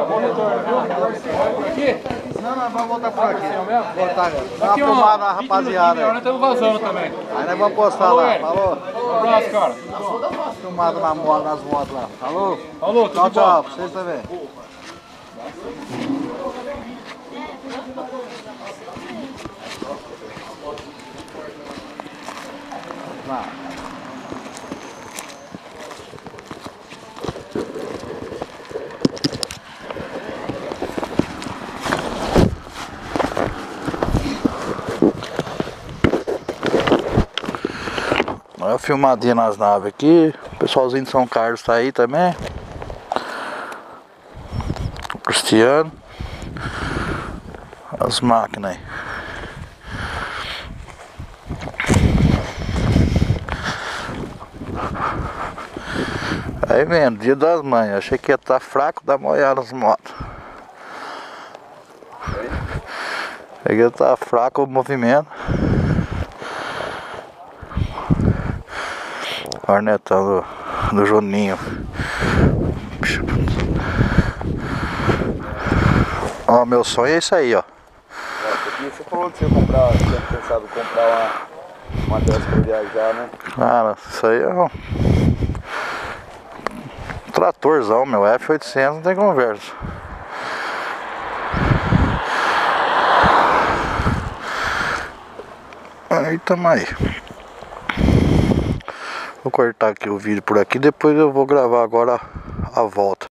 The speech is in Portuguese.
bom retorno, viu? Aqui? Não, vamos voltar por aqui. Voltar, dá uma filmada na rapaziada. Nós estamos vazando também. Aí nós vamos postar lá. Falou. Um abraço, cara. Filmado nas motos lá. Falou. Falou, tchau, tchau. Pra vocês também. Lá. Olha a filmadinha nas naves aqui. O pessoalzinho de São Carlos tá aí também. O Cristiano. As máquinas aí. Aí vendo, dia das mães. Achei que ia estar fraco, dá uma olhada nas motos. Achei que ia estar fraco o movimento. Cornetão do Juninho. Ó, meu sonho é isso aí, ó. Você falou que você tinha pensado em comprar uma dessas pra viajar, né? Cara, isso aí é um tratorzão, meu. F800 não tem conversa. Aí tamo aí. Vou cortar aqui o vídeo por aqui, depois eu vou gravar agora a volta.